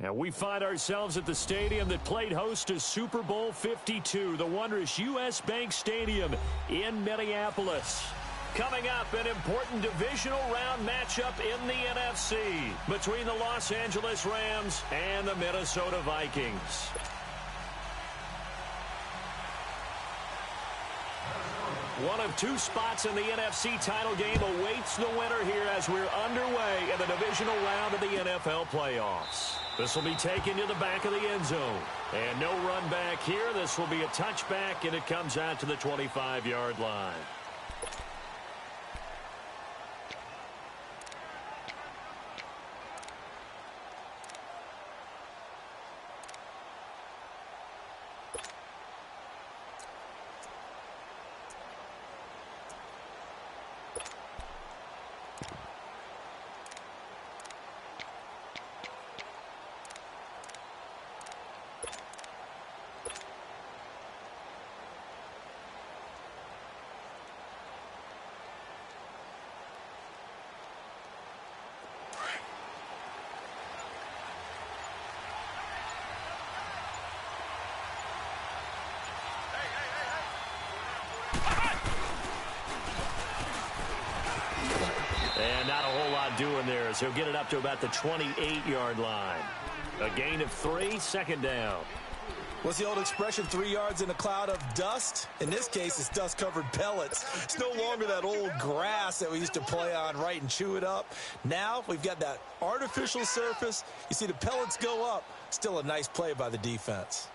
And we find ourselves at the stadium that played host to Super Bowl 52, the wondrous U.S. Bank Stadium in Minneapolis. Coming up, an important divisional round matchup in the NFC between the Los Angeles Rams and the Minnesota Vikings. One of two spots in the NFC title game awaits the winner here as we're underway in the divisional round of the NFL playoffs. This will be taken to the back of the end zone. And no run back here. This will be a touchback, and it comes out to the 25-yard line. And not a whole lot doing there as he'll get it up to about the 28-yard line. A gain of 3, second down. What's the old expression, 3 yards in a cloud of dust? In this case, it's dust-covered pellets. It's no longer that old grass that we used to play on, right, and chew it up. Now we've got that artificial surface. You see the pellets go up. Still a nice play by the defense.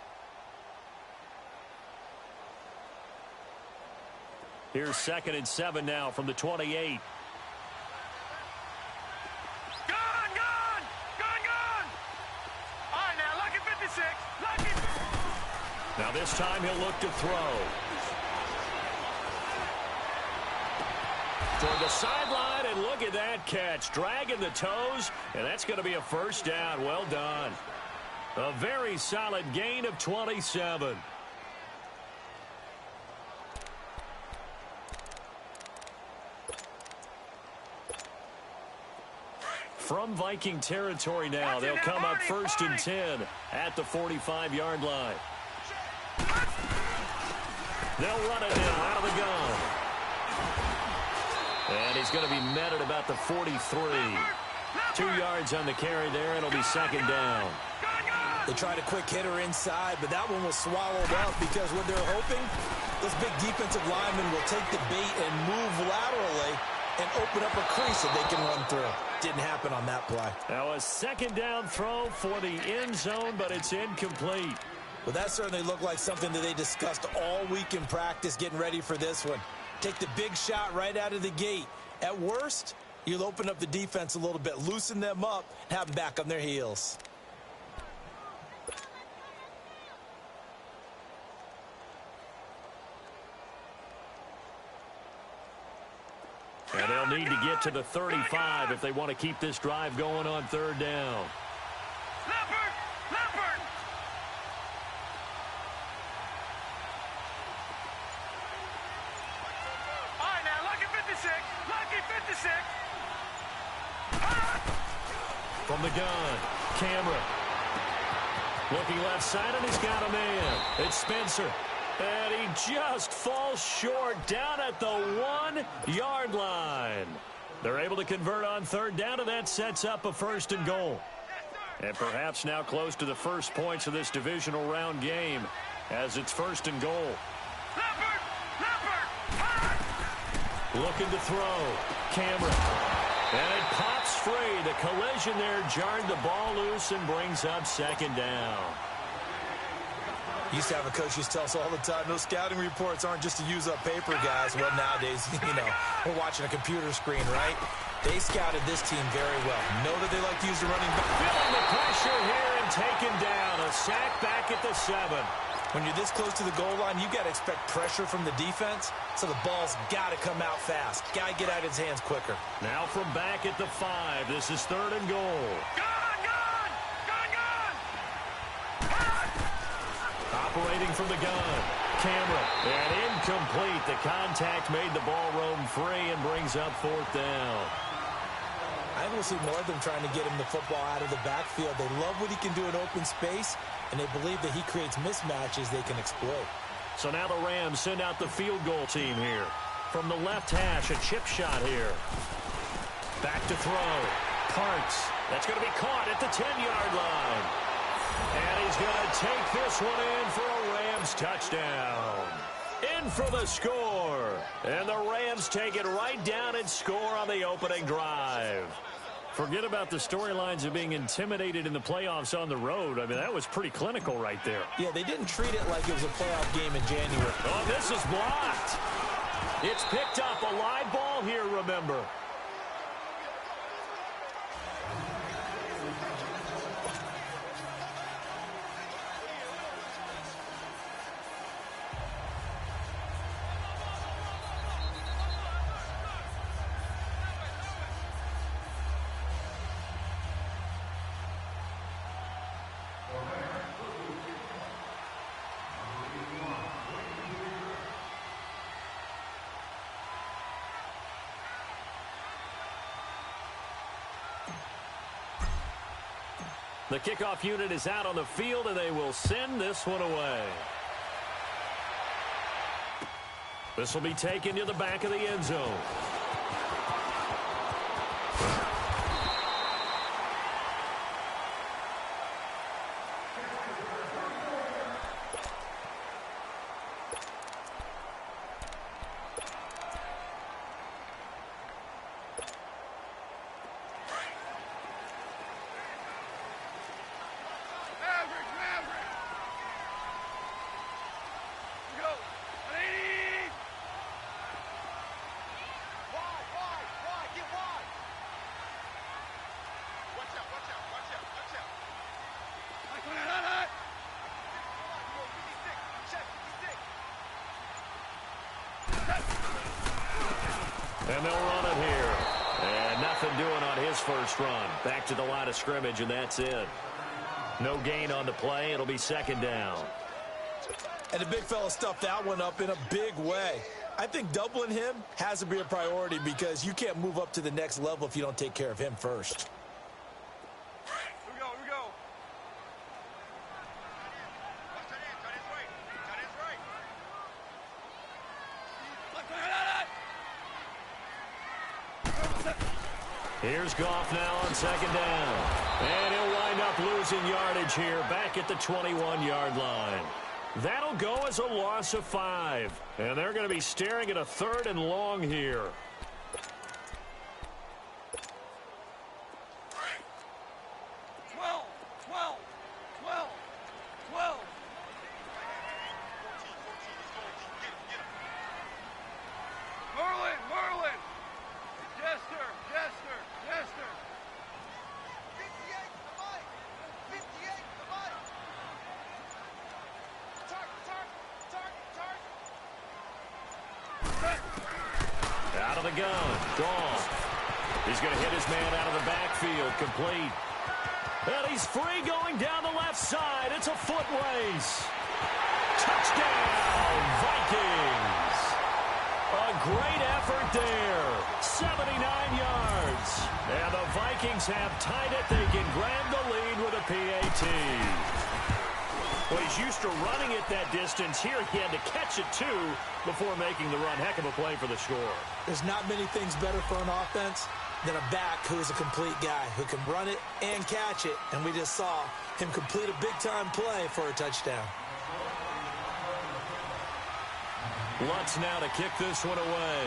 Here's 2nd and 7 now from the 28. Now this time he'll look to throw. Toward the sideline, and look at that catch. Dragging the toes, and that's going to be a first down. Well done. A very solid gain of 27. From Viking territory now, they'll come up 1st and 10 at the 45-yard line. They'll run it now out of the gun. And he's going to be met at about the 43. 2 yards on the carry there, and it'll be 2nd down. They tried a quick hitter inside, but that one was swallowed up because what they're hoping, those big defensive linemen will take the bait and move laterally and open up a crease that they can run through. Didn't happen on that play. Now a 2nd down throw for the end zone, but it's incomplete. Well, that certainly looked like something that they discussed all week in practice, getting ready for this one. Take the big shot right out of the gate. At worst, you'll open up the defense a little bit, loosen them up, and have them back on their heels. And they'll need to get to the 35 if they want to keep this drive going on 3rd down. From the gun, Cameron. Looking left side, and he's got a man. It's Spencer. And he just falls short down at the 1-yard line. They're able to convert on 3rd down, and that sets up a 1st and goal. And perhaps now close to the first points of this divisional round game as it's 1st and goal. Looking to throw. Cameron. And it pops free. The collision there jarred the ball loose and brings up 2nd down. Used to have a coach used to tell us all the time, those scouting reports aren't just to use up paper, guys. Well, nowadays, we're watching a computer screen, right? They scouted this team very well. Know that they like to use the running back. Feeling the pressure here and taken down. A sack back at the 7. When you're this close to the goal line, you got to expect pressure from the defense, so the ball's got to come out fast. Got to get out of his hands quicker. Now from back at the 5, this is 3rd and goal. Operating from the gun, Cameron, and incomplete. The contact made the ball roam free and brings up 4th down. I think we'll see more of them trying to get him the football out of the backfield. They love what he can do in open space, and they believe that he creates mismatches they can exploit. So now the Rams send out the field goal team here. From the left hash, a chip shot here. Back to throw. Parks. That's going to be caught at the 10-yard line. And he's going to take this one in for a Rams touchdown. In for the score. And the Rams take it right down and score on the opening drive. Forget about the storylines of being intimidated in the playoffs on the road. I mean, that was pretty clinical right there. Yeah, they didn't treat it like it was a playoff game in January. Oh, this is blocked. It's picked up. A live ball here, remember. The kickoff unit is out on the field, and they will send this one away. This will be taken to the back of the end zone. And they'll run it here. And nothing doing on his first run. Back to the line of scrimmage, and that's it. No gain on the play. It'll be second down. And the big fella stuffed that one up in a big way. I think doubling him has to be a priority because you can't move up to the next level if you don't take care of him first. Here we go, here we go. Watch that end, tight end's right. Tight end's right. Here's Goff now on second down. And he'll wind up losing yardage here back at the 21-yard line. That'll go as a loss of 5. And they're going to be staring at a 3rd and long here. Out of the gun. Goff. He's going to hit his man out of the backfield. Complete. And he's free going down the left side. It's a foot race. Touchdown, Vikings. A great effort there. 79 yards. And the Vikings have tied it. They can grab the lead with a PAT. Well, he's used to running it that distance. Here he had to catch it, too, before making the run. Heck of a play for the score. There's not many things better for an offense than a back who is a complete guy who can run it and catch it. And we just saw him complete a big-time play for a touchdown. Lutz now to kick this one away.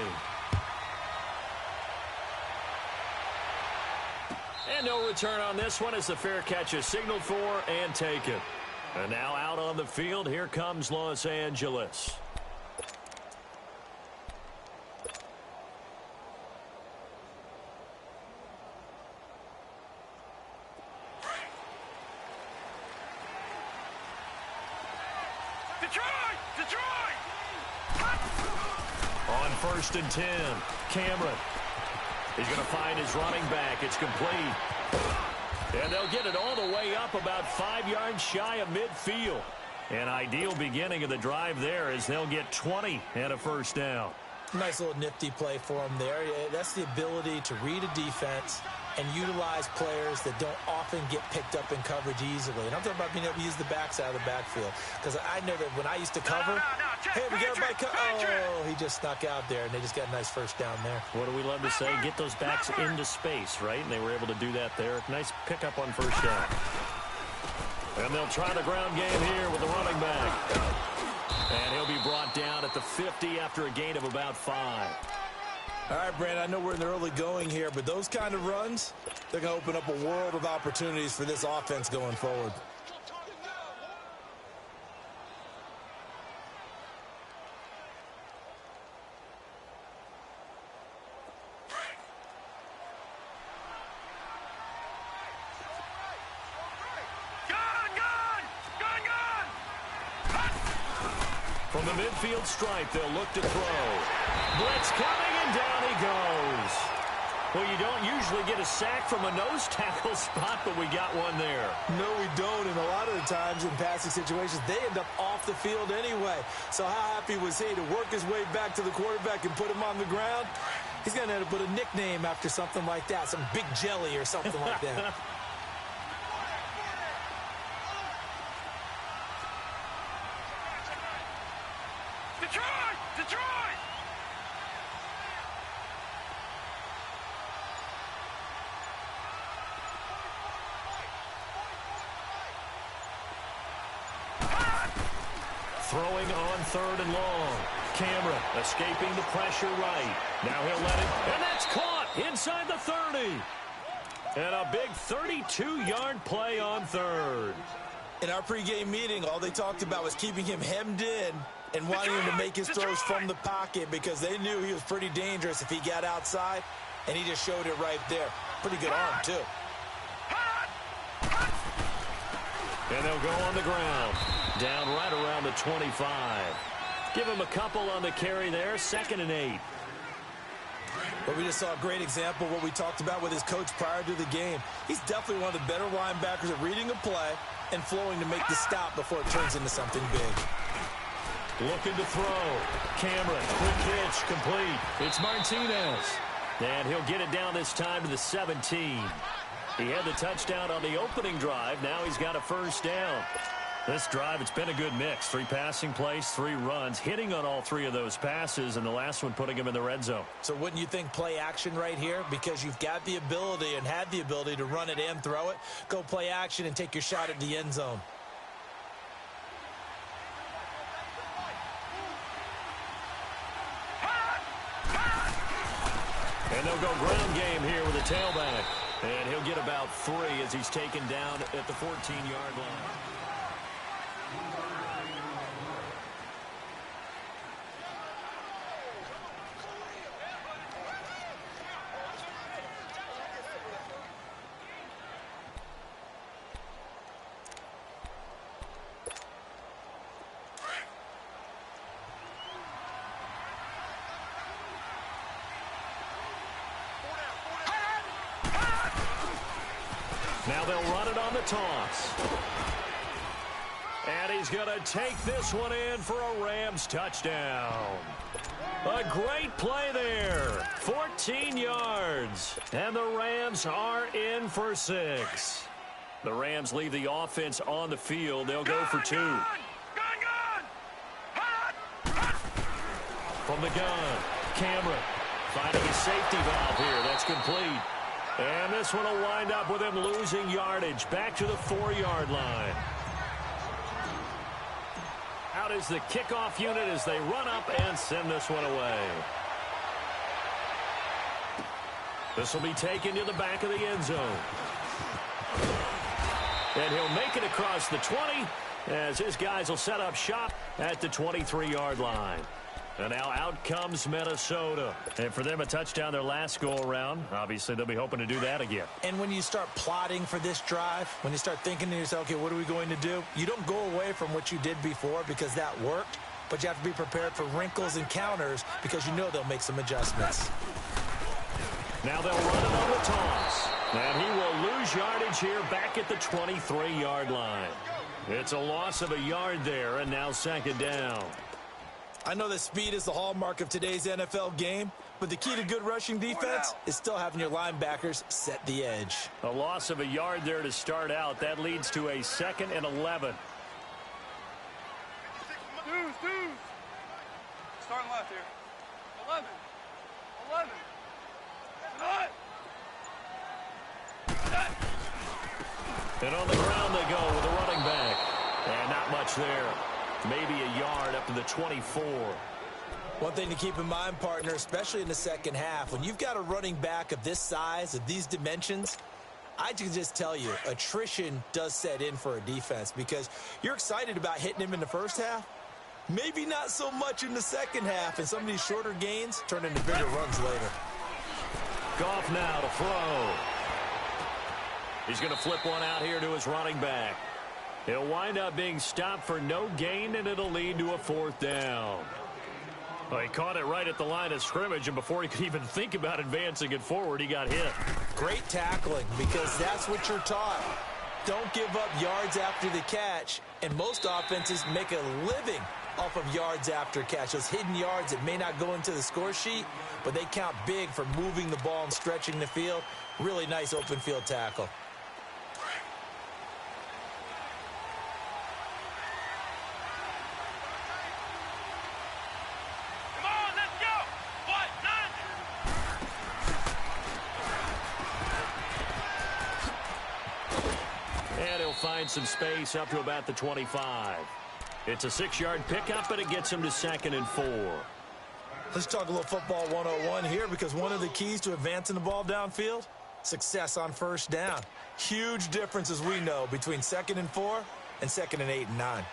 And no return on this one as the fair catch is signaled for and taken. And now out on the field, here comes Los Angeles. On 1st and 10, Cameron. He's going to find his running back. It's complete. And they'll get it all the way up about 5 yards shy of midfield. An ideal beginning of the drive there as they'll get 20 and a first down. Nice little nifty play for him there. That's the ability to read a defense and utilize players that don't often get picked up in coverage easily. And I'm talking about being able to use the backside of the backfield. Because I know that when I used to cover, hey, we got everybody oh, he just snuck out there, and they just got a nice first down there. What do we love to say? Get those backs into space, right? And they were able to do that there. Nice pickup on first down. And they'll try the ground game here with the running back. And he'll be brought down at the 50 after a gain of about 5. All right, Brandon, I know we're in the early going here, but those kind of runs, they're going to open up a world of opportunities for this offense going forward. From the midfield stripe, they'll look to throw. Blitz coming, and down he goes. Well, you don't usually get a sack from a nose tackle spot, but we got one there. No, we don't, and a lot of the times in passing situations, they end up off the field anyway. So how happy was he to work his way back to the quarterback and put him on the ground? He's going to end up with a nickname after something like that, some Big Jelly or something like that. Detroit! Throwing on 3rd and long. Cameron escaping the pressure right. Now he'll let it, and that's caught inside the 30. And a big 32-yard play on 3rd. In our pregame meeting, all they talked about was keeping him hemmed in and wanting him to make his throws from the pocket because they knew he was pretty dangerous if he got outside, and he just showed it right there. Pretty good arm, too. And they'll go on the ground. Down right around the 25. Give him a couple on the carry there. 2nd and 8. But we just saw a great example of what we talked about with his coach prior to the game. He's definitely one of the better linebackers at reading a play and flowing to make the stop before it turns into something big. Looking to throw. Cameron, quick hitch, complete. It's Martinez. And he'll get it down this time to the 17. He had the touchdown on the opening drive. Now he's got a first down. This drive, it's been a good mix. 3 passing plays, 3 runs, hitting on all 3 of those passes, and the last one putting him in the red zone. So wouldn't you think play action right here? Because you've got the ability and had the ability to run it and throw it. Go play action and take your shot at the end zone. And they'll go ground game here with a tailback. And he'll get about 3 as he's taken down at the 14-yard line. Now they'll run it on the toss. And he's going to take this one in for a Rams touchdown. A great play there. 14 yards. And the Rams are in for 6. The Rams leave the offense on the field. They'll go for 2. From the gun, Cameron finding a safety valve here. That's complete. And this one will wind up with him losing yardage back to the 4-yard line. Out is the kickoff unit as they run up and send this one away. This will be taken to the back of the end zone. And he'll make it across the 20 as his guys will set up shop at the 23-yard line. And now out comes Minnesota. And for them, a touchdown their last go-around. Obviously, they'll be hoping to do that again. And when you start plotting for this drive, when you start thinking to yourself, okay, what are we going to do? You don't go away from what you did before because that worked, but you have to be prepared for wrinkles and counters because you know they'll make some adjustments. Now they'll run it on the toss. And he will lose yardage here back at the 23-yard line. It's a loss of a yard there, and now 2nd down. I know that speed is the hallmark of today's NFL game, but the key to good rushing defense is still having your linebackers set the edge. A loss of a yard there to start out. That leads to a 2nd and 11. Deuce. Starting left here. 11. And on the ground they go with a running back. And not much there. Maybe a yard up to the 24. One thing to keep in mind, partner, especially in the second half, when you've got a running back of this size, of these dimensions, I can just tell you, attrition does set in for a defense because you're excited about hitting him in the first half. Maybe not so much in the second half, and some of these shorter gains turn into bigger runs later. Goff now to throw. He's going to flip one out here to his running back. He'll wind up being stopped for no gain, and it'll lead to a 4th down. Well, he caught it right at the line of scrimmage, and before he could even think about advancing it forward, he got hit. Great tackling, because that's what you're taught. Don't give up yards after the catch, and most offenses make a living off of yards after catch. Those hidden yards that may not go into the score sheet, but they count big for moving the ball and stretching the field. Really nice open field tackle. Find some space up to about the 25. It's a 6-yard pickup, but it gets him to 2nd and 4. Let's talk a little football 101 here, because one of the keys to advancing the ball downfield, success on first down. Huge difference, as we know, between 2nd and 4 and 2nd and 8 and 9.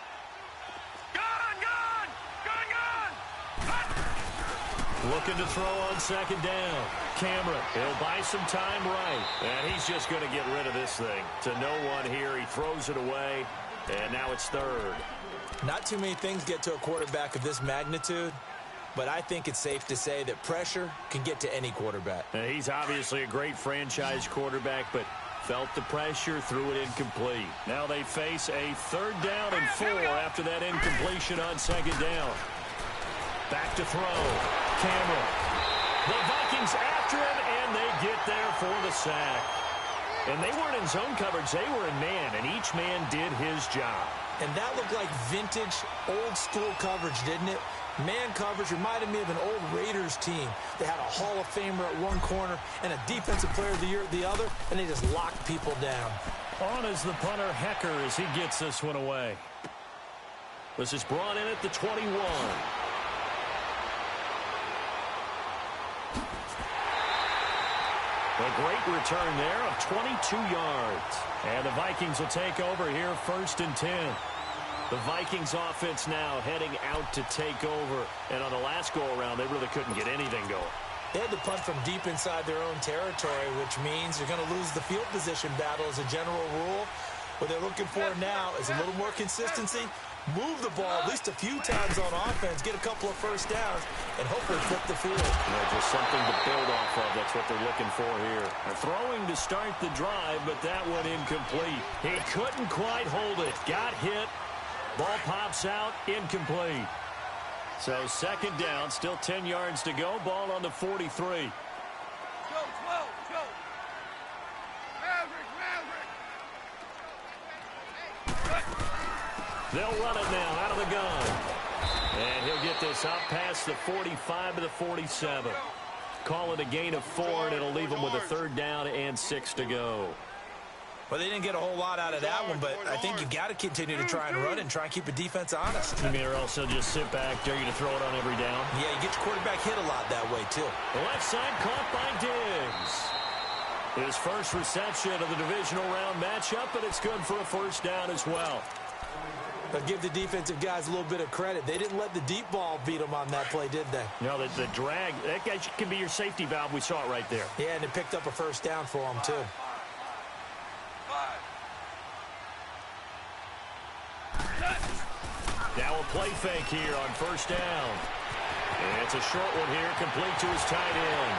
Looking to throw on 2nd down. Cameron, he'll buy some time right. And he's just going to get rid of this thing. To no one here. He throws it away. And now it's 3rd. Not too many things get to a quarterback of this magnitude, but I think it's safe to say that pressure can get to any quarterback. Now, he's obviously a great franchise quarterback, but felt the pressure, threw it incomplete. Now they face a 3rd down and 4 after that incompletion on 2nd down. Back to throw. Cameron. The Vikings after him, and they get there for the sack. And they weren't in zone coverage. They were in man, and each man did his job. And that looked like vintage, old-school coverage, didn't it? Man coverage reminded me of an old Raiders team. They had a Hall of Famer at one corner and a Defensive Player of the Year at the other, and they just locked people down. On is the punter, Hecker, as he gets this one away. This is brought in at the 21. A great return there of 22 yards. And the Vikings will take over here 1st and 10. The Vikings offense now heading out to take over. And on the last go-around, they really couldn't get anything going. They had to punt from deep inside their own territory, which means you're going to lose the field position battle as a general rule. What they're looking for now is a little more consistency, move the ball at least a few times on offense, get a couple of first downs, and hopefully flip the field. Just something to build off of. That's what they're looking for here. They're throwing to start the drive, but that one incomplete. He couldn't quite hold it. Got hit. Ball pops out. Incomplete. So 2nd down, still 10 yards to go. Ball on the 43. Go, 12, go. Maverick. They'll run it now out of the gun. And he'll get this up past the 45 to the 47. Call it a gain of 4, and it'll leave him with a 3rd down and 6 to go. Well, they didn't get a whole lot out of that one, but I think you got to continue to try and run and try and keep a defense honest. You mean, or else they'll just sit back, dare you to throw it on every down? Yeah, you get your quarterback hit a lot that way, too. The left side caught by Diggs. His first reception of the divisional round matchup, but it's good for a 1st down as well. But give the defensive guys a little bit of credit. They didn't let the deep ball beat them on that play, did they? No, the drag, that guy can be your safety valve. We saw it right there. Yeah, and it picked up a 1st down for them, too. Now a play fake here on 1st down. And it's a short one here, complete to his tight end.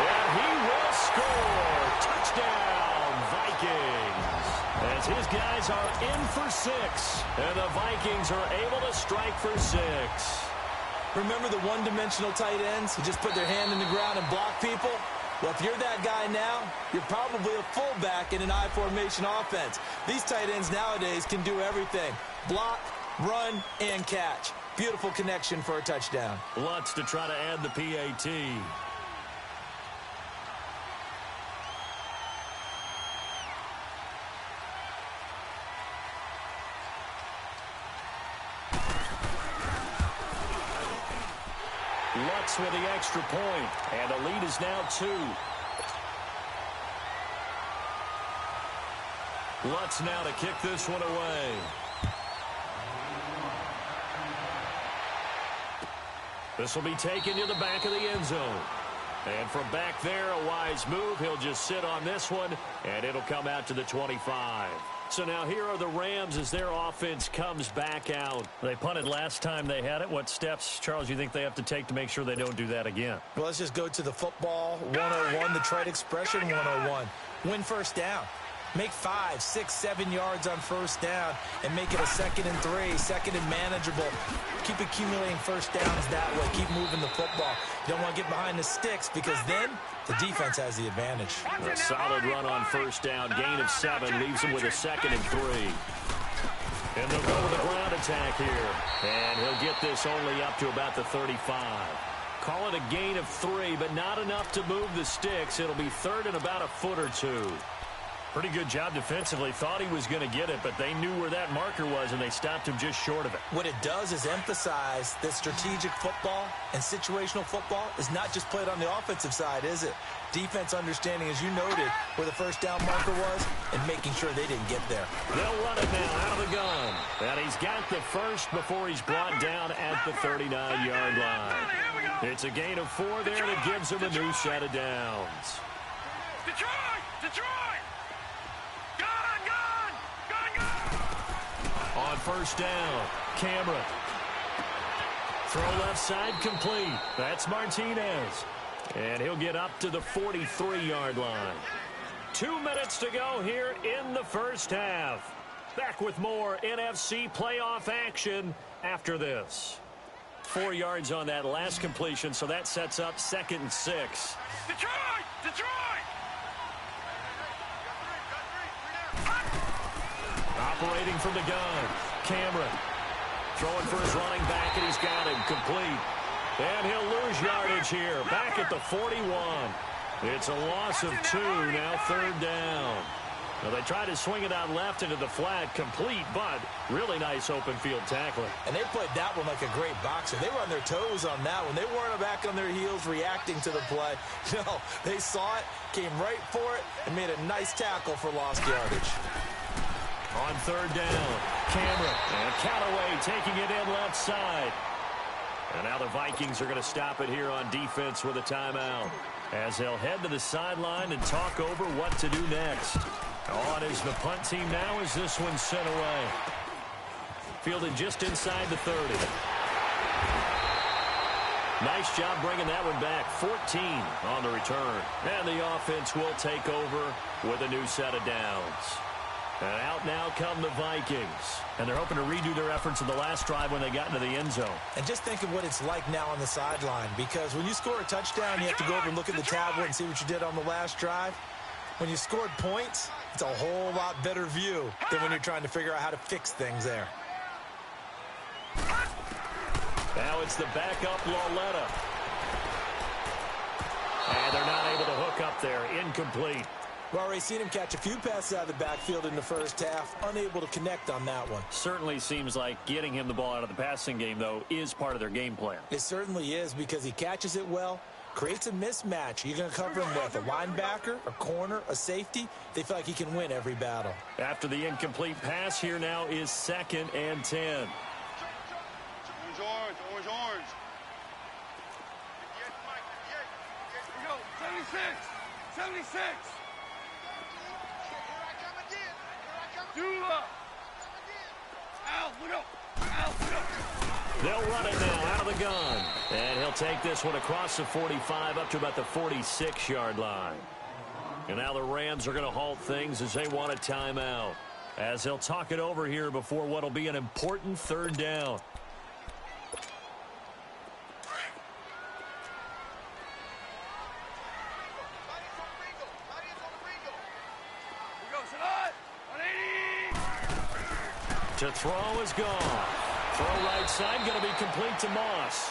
And he will score. Touchdown, Vikings. And as his guys are in for 6. And the Vikings are able to strike for 6. Remember the one-dimensional tight ends who just put their hand in the ground and block people? Well, if you're that guy now, you're probably a fullback in an I formation offense. These tight ends nowadays can do everything. Block, run, and catch. Beautiful connection for a touchdown. Lutz to try to add the PAT. Lutz with the extra point, and the lead is now 2. Lutz now to kick this one away. This will be taken to the back of the end zone. And from back there, a wise move. He'll just sit on this one, and it'll come out to the 25. So now here are the Rams as their offense comes back out. They punted last time they had it. What steps, Charles, you think they have to take to make sure they don't do that again? Well, let's just go to the football 101, the trade expression 101. Win first down. Make 5, 6, 7 yards on first down and make it a 2nd and 3, 2nd and manageable. Keep accumulating first downs that way. Keep moving the football. You don't want to get behind the sticks because then the defense has the advantage. A solid run on first down. Gain of 7 leaves him with a 2nd and 3. And they'll go with the ground attack here. And he'll get this only up to about the 35. Call it a gain of 3, but not enough to move the sticks. It'll be 3rd and about a foot or 2. Pretty good job defensively. Thought he was going to get it, but they knew where that marker was, and they stopped him just short of it. What it does is emphasize that strategic football and situational football is not just played on the offensive side, is it? Defense understanding, as you noted, where the first down marker was and making sure they didn't get there. They'll run it now out of the gun. And he's got the first before he's brought down at the 39-yard line. It's a gain of 4 there that gives him a new set of downs. Detroit! Detroit! On first down, Cameron. Throw left side complete. That's Martinez. And he'll get up to the 43-yard line. 2 minutes to go here in the first half. Back with more NFC playoff action after this. 4 yards on that last completion, so that sets up 2nd and 6. Detroit! Detroit! Operating from the gun, Cameron. Throwing for his running back, and he's got him complete. And he'll lose yardage here, back at the 41. It's a loss of 2, now 3rd down. Now they try to swing it out left into the flat, complete, but really nice open field tackling. And they played that one like a great boxer. They were on their toes on that one. They weren't back on their heels reacting to the play. No, they saw it, came right for it, and made a nice tackle for lost yardage. On 3rd down, Cameron and Callaway taking it in left side. And now the Vikings are going to stop it here on defense with a timeout, as they'll head to the sideline and talk over what to do next. On is the punt team now as this one's sent away. Fielded just inside the 30. Nice job bringing that one back. 14 on the return. And the offense will take over with a new set of downs. And out now come the Vikings. And they're hoping to redo their efforts in the last drive when they got into the end zone. And just think of what it's like now on the sideline. Because when you score a touchdown, you have to go over and look at the tablet and see what you did on the last drive. When you scored points, it's a whole lot better view than when you're trying to figure out how to fix things there. Now it's the backup Lauletta. And they're not able to hook up there. Incomplete. We've already seen him catch a few passes out of the backfield in the first half. Unable to connect on that one. Certainly seems like getting him the ball out of the passing game, though, is part of their game plan. It certainly is, because he catches it well, creates a mismatch. You're going to cover him with a linebacker, a corner, a safety. They feel like he can win every battle. After the incomplete pass, here now is 2nd and 10. Orange, orange, orange, orange. Here we go. 76. 76. Dula. Out, look up. Out, look up. They'll run it now out of the gun. And he'll take this one across the 45 up to about the 46-yard line. And now the Rams are going to halt things as they want a timeout. as they'll talk it over here before what will be an important third down. To throw is gone. Throw right side going to be complete to Moss.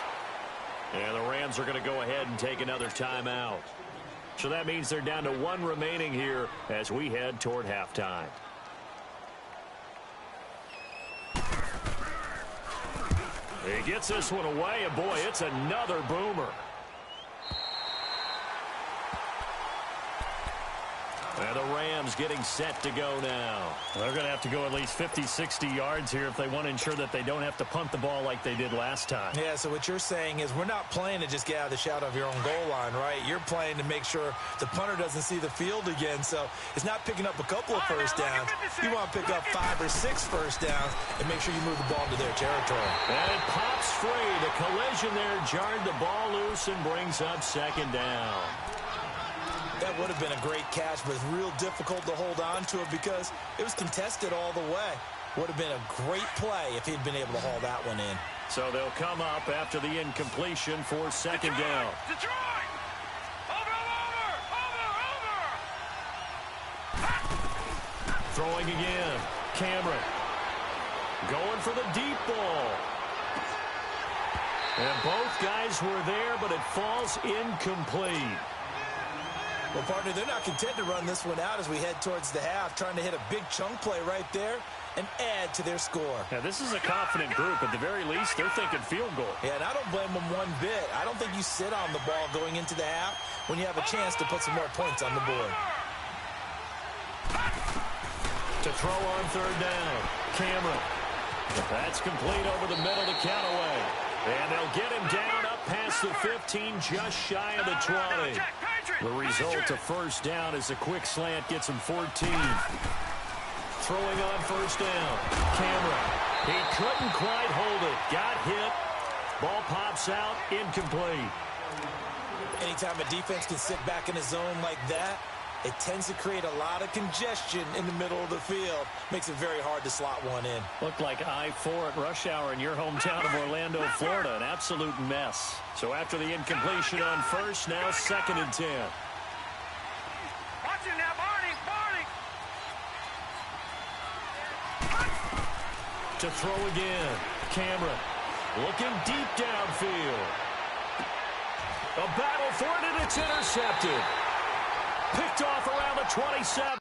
And the Rams are going to go ahead and take another timeout. So that means they're down to one remaining here as we head toward halftime. He gets this one away, and boy, it's another boomer. And the Rams getting set to go now. They're going to have to go at least 50, 60 yards here if they want to ensure that they don't have to punt the ball like they did last time. Yeah, so what you're saying is we're not playing to just get out of the shadow of your own goal line, right? You're playing to make sure the punter doesn't see the field again. So it's not picking up a couple of first downs. You want to pick up 5 or 6 first downs and make sure you move the ball into their territory. And it pops free. The collision there jarred the ball loose and brings up second down. That would have been a great catch, but it's real difficult to hold on to it because it was contested all the way. Would have been a great play if he'd been able to haul that one in. So they'll come up after the incompletion for second down. Detroit! Over! Throwing again. Cameron. Going for the deep ball. And both guys were there, but it falls incomplete. Well, partner, they're not content to run this one out as we head towards the half, trying to hit a big chunk play right there and add to their score. Now, this is a confident group. At the very least, they're thinking field goal. Yeah, and I don't blame them one bit. I don't think you sit on the ball going into the half when you have a chance to put some more points on the board. To throw on third down. Cameron. That's complete over the middle to Callaway. And they'll get him down up past the 15, just shy of the 20. The result of first down is a quick slant gets him 14. Throwing on first down. Cameron. He couldn't quite hold it. Got hit. Ball pops out. Incomplete. Anytime a defense can sit back in a zone like that, it tends to create a lot of congestion in the middle of the field. Makes it very hard to slot one in. Looked like I-4 at rush hour in your hometown of Orlando, Florida. An absolute mess. So after the incompletion on first, now 2nd and 10. Watch it now, Barney! To throw again. Cameron looking deep downfield. A battle for it, and it's intercepted. Picked off around the 27.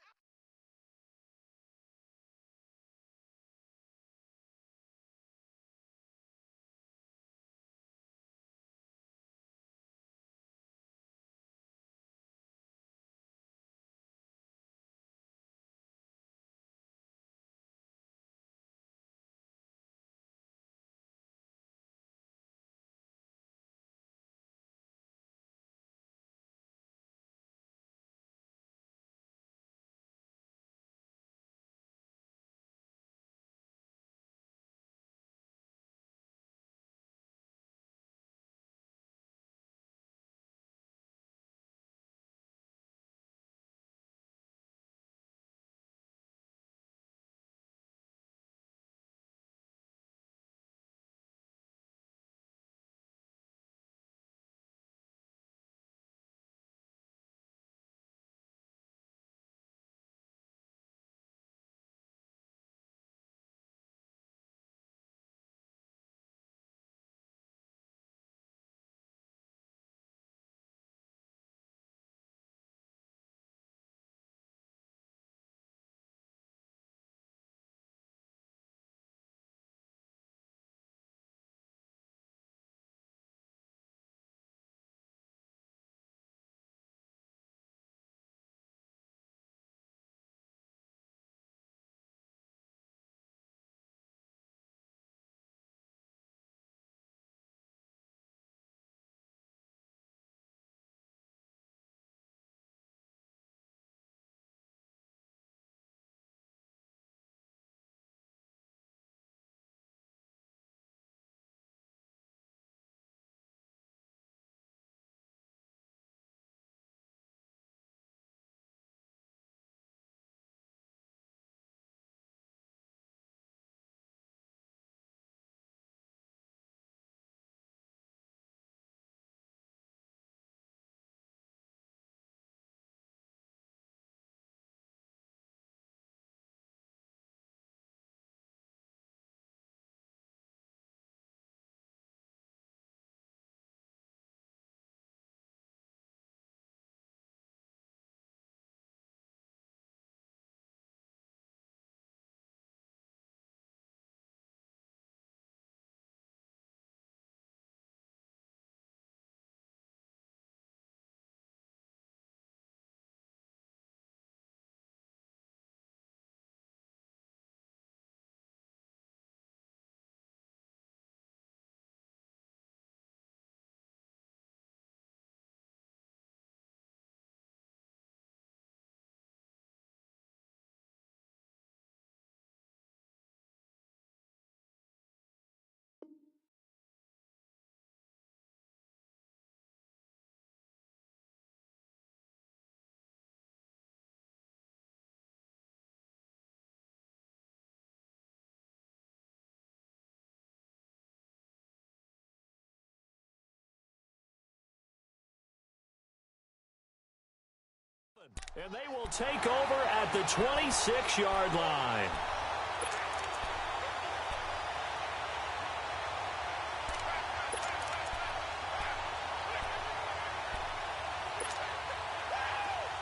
And they will take over at the 26-yard line.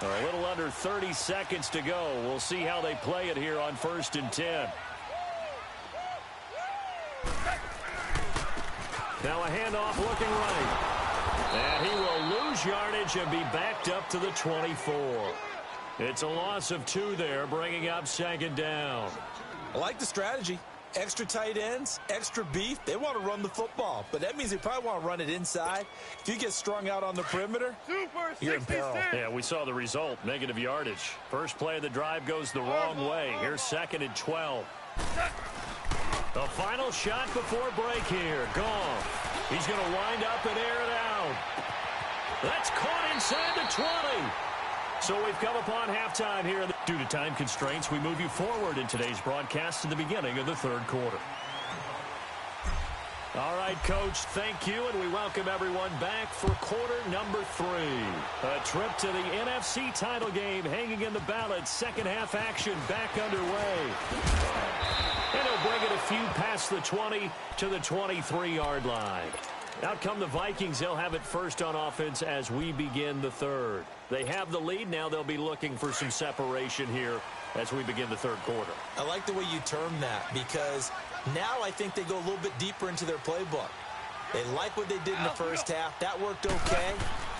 A little under 30 seconds to go. We'll see how they play it here on 1st and 10. Now a handoff looking right. And he will lose yardage and be backed up to the 24. It's a loss of 2 there, bringing up 2nd down. I like the strategy. Extra tight ends, extra beef. They want to run the football, but that means they probably want to run it inside. If you get strung out on the perimeter, you're in peril. Yeah, we saw the result, negative yardage. First play of the drive goes the wrong way. Here's 2nd and 12. The final shot before break here. Goff. He's going to wind up and air it out. That's caught inside the 20. So we've come upon halftime here. Due to time constraints, we move you forward in today's broadcast to the beginning of the 3rd quarter. All right, Coach, thank you, and we welcome everyone back for quarter number 3. A trip to the NFC title game hanging in the balance. Second half action back underway. And he'll bring it a few past the 20 to the 23-yard line. Out come the Vikings. They'll have it first on offense as we begin the 3rd. They have the lead. Now they'll be looking for some separation here as we begin the 3rd quarter. I like the way you term that because now I think they go a little bit deeper into their playbook. They like what they did in the first half. That worked okay.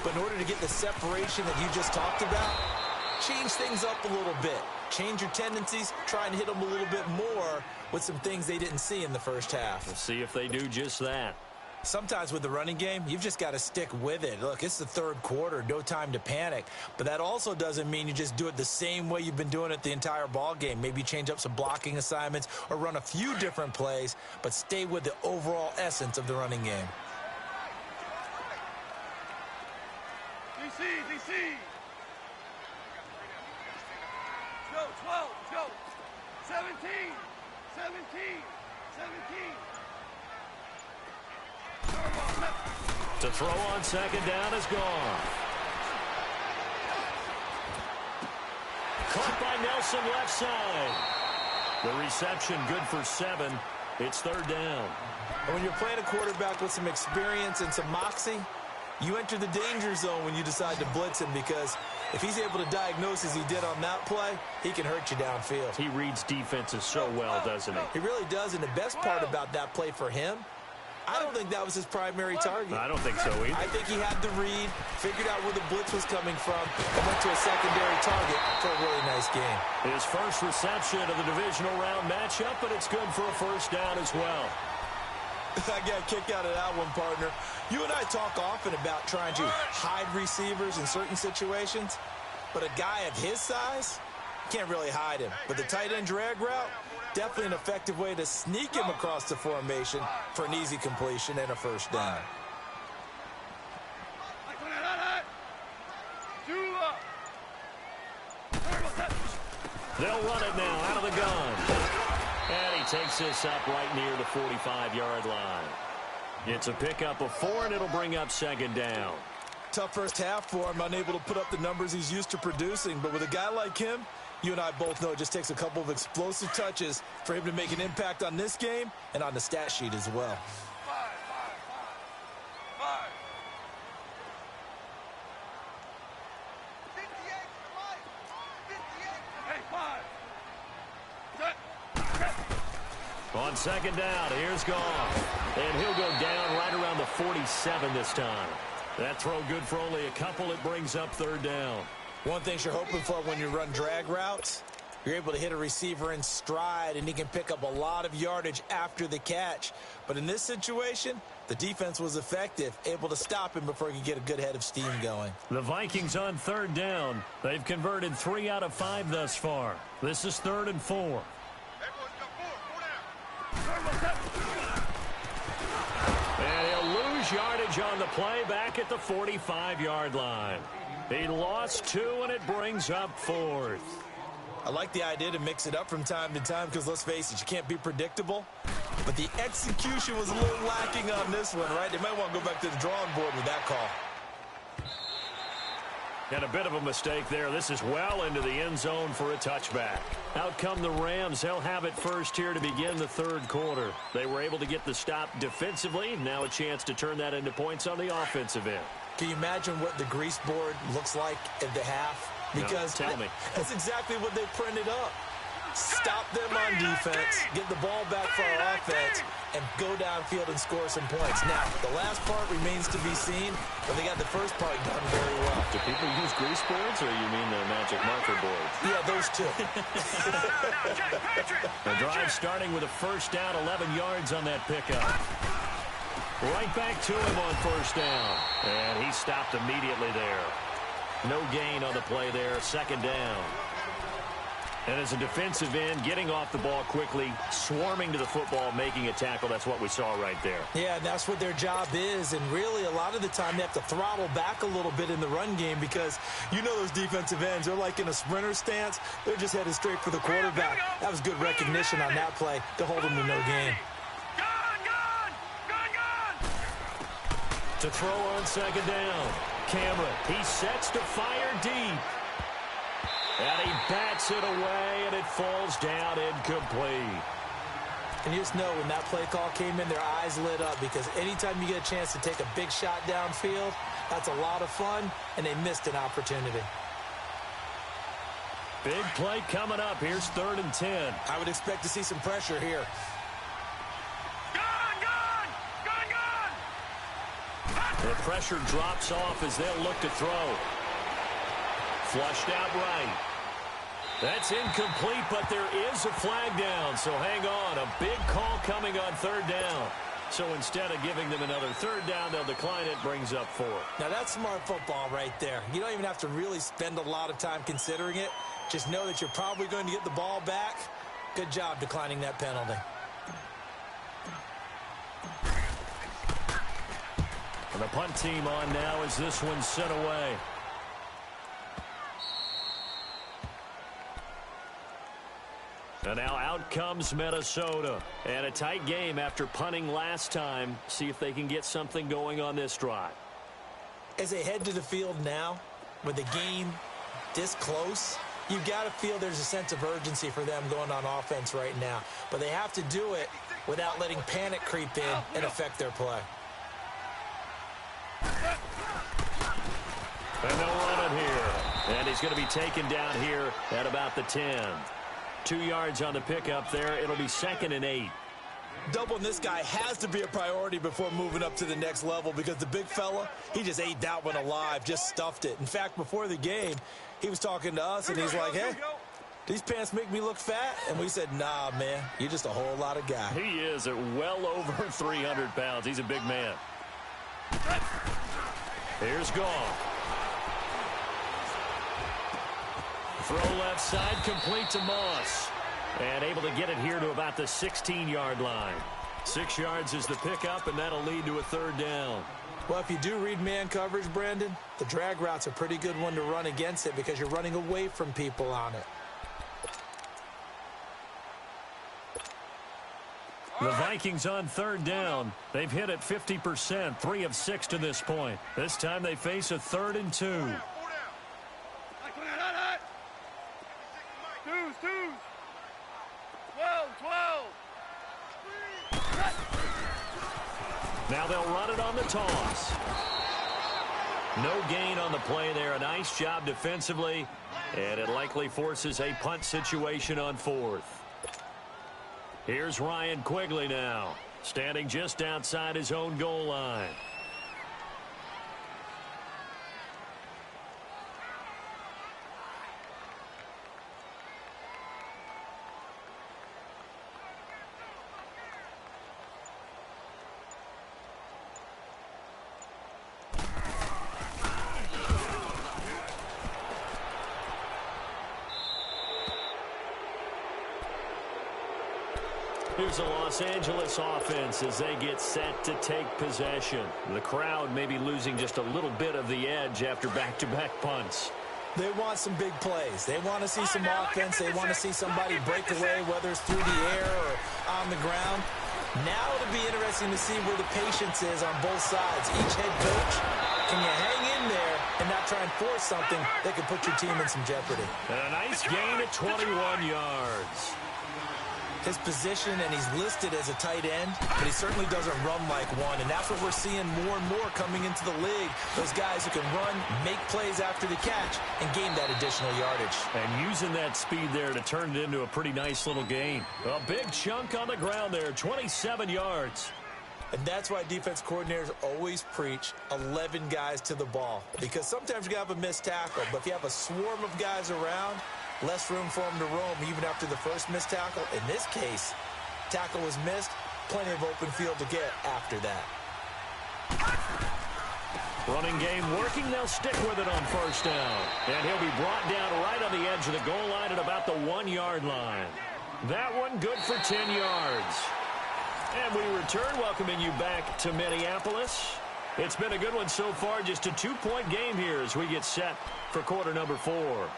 But in order to get the separation that you just talked about, change things up a little bit. Change your tendencies. Try and hit them a little bit more with some things they didn't see in the first half. We'll see if they do just that. Sometimes with the running game, you've just got to stick with it. Look, it's the 3rd quarter, no time to panic. But that also doesn't mean you just do it the same way you've been doing it the entire ball game. Maybe change up some blocking assignments or run a few different plays, but stay with the overall essence of the running game. DC. Go, 12, go. 17. To throw on 2nd down is gone. Caught by Nelson left side. The reception good for 7. It's 3rd down. When you're playing a quarterback with some experience and some moxie, you enter the danger zone when you decide to blitz him because if he's able to diagnose as he did on that play, he can hurt you downfield. He reads defenses so well, doesn't he? He really does, and the best part about that play for him, I don't think that was his primary target. I don't think so either. I think he had the read, figured out where the blitz was coming from, and went to a secondary target for a really nice game. His first reception of the divisional round matchup, but it's good for a 1st down as well. I got a kick out of that one, partner. You and I talk often about trying to hide receivers in certain situations, but a guy of his size, can't really hide him. But the tight end drag route, definitely an effective way to sneak him across the formation for an easy completion and a 1st down. They'll run it now out of the gun. And he takes this up right near the 45-yard line. It's a pickup of 4, and it'll bring up 2nd down. Tough first half for him, unable to put up the numbers he's used to producing. But with a guy like him, you and I both know it just takes a couple of explosive touches for him to make an impact on this game and on the stat sheet as well. On 2nd down, here's Goff. And he'll go down right around the 47 this time. That throw good for only a couple. It brings up 3rd down. One thing you're hoping for when you run drag routes, you're able to hit a receiver in stride, and he can pick up a lot of yardage after the catch. But in this situation, the defense was effective, able to stop him before he could get a good head of steam going. The Vikings on 3rd down. They've converted 3 out of 5 thus far. This is 3rd and 4. And he'll lose yardage on the play back at the 45-yard line. He lost 2, and it brings up 4th. I like the idea to mix it up from time to time because, let's face it, you can't be predictable. But the execution was a little lacking on this one, right? They might want to go back to the drawing board with that call. And a bit of a mistake there. This is well into the end zone for a touchback. Out come the Rams. They'll have it first here to begin the third quarter. They were able to get the stop defensively. Now a chance to turn that into points on the offensive end. Can you imagine what the grease board looks like at the half? Because no, tell me. That's exactly what they printed up. Stop them on defense, get the ball back for our offense, and go downfield and score some points. Now, the last part remains to be seen, but they got the first part done very well. Do people use grease boards, or you mean the magic marker boards? Yeah, those two. The drive starting with a first down, 11 yards on that pickup. Right back to him on first down. And he stopped immediately there. No gain on the play there, second down. And as a defensive end, getting off the ball quickly, swarming to the football, making a tackle, that's what we saw right there. Yeah, and that's what their job is. And really, a lot of the time, they have to throttle back a little bit in the run game because you know those defensive ends, they're like in a sprinter stance. They're just headed straight for the quarterback. That was good recognition on that play to hold them to no gain. To throw on second down. Cameron, he sets to fire deep. And he bats it away, and it falls down incomplete. And you just know when that play call came in, their eyes lit up because anytime you get a chance to take a big shot downfield, that's a lot of fun, and they missed an opportunity. Big play coming up. Here's 3rd and 10. I would expect to see some pressure here. The pressure drops off as they'll look to throw. Flushed out right. That's incomplete, but there is a flag down, so hang on. A big call coming on 3rd down. So instead of giving them another 3rd down, they'll decline it, brings up 4. Now that's smart football right there. You don't even have to really spend a lot of time considering it. Just know that you're probably going to get the ball back. Good job declining that penalty. And the punt team on now as this one's sent away. And now out comes Minnesota. And a tight game after punting last time. See if they can get something going on this drive. As they head to the field now, with the game this close, you've got to feel there's a sense of urgency for them going on offense right now. But they have to do it without letting panic creep in and affect their play. And they'll run it here. And he's going to be taken down here at about the 10. 2 yards on the pickup there. It'll be 2nd and 8. Doubling this guy has to be a priority before moving up to the next level because the big fella, he just ate that one alive, just stuffed it. In fact, before the game, he was talking to us, and he's like, hey, these pants make me look fat? And we said, nah, man, you're just a whole lot of guy. He is at well over 300 pounds. He's a big man. Here's Goff. Throw left side, complete to Moss. And able to get it here to about the 16-yard line. 6 yards is the pickup, and that'll lead to a 3rd down. Well, if you do read man coverage, Brandon, the drag route's a pretty good one to run against it because you're running away from people on it. The Vikings on 3rd down. They've hit it 50%, 3 of 6 to this point. This time they face a 3rd and 2. Now they'll run it on the toss. No gain on the play there. A nice job defensively. And it likely forces a punt situation on 4th. Here's Ryan Quigley now, standing just outside his own goal line. Here's the Los Angeles offense as they get set to take possession. The crowd may be losing just a little bit of the edge after back-to-back punts. They want some big plays. They want to see some offense. They want to see somebody break away, whether it's through the air or on the ground. Now it'll be interesting to see where the patience is on both sides. Each head coach, can you hang in there and not try and force something that could put your team in some jeopardy. And a nice gain of 21 yards. His position, and he's listed as a tight end, but he certainly doesn't run like one, and that's what we're seeing more and more coming into the league. Those guys who can run, make plays after the catch, and gain that additional yardage. And using that speed there to turn it into a pretty nice little gain. A big chunk on the ground there, 27 yards. And that's why defense coordinators always preach 11 guys to the ball, because sometimes you have a missed tackle, but if you have a swarm of guys around, less room for him to roam even after the first missed tackle. In this case, tackle was missed, plenty of open field to get after that. Running game working. They'll stick with it on first down. And he'll be brought down right on the edge of the goal line at about the 1-yard line. That one good for 10 yards. And we return, welcoming you back to Minneapolis. It's been a good one so far. Just a 2-point game here as we get set for quarter number 4.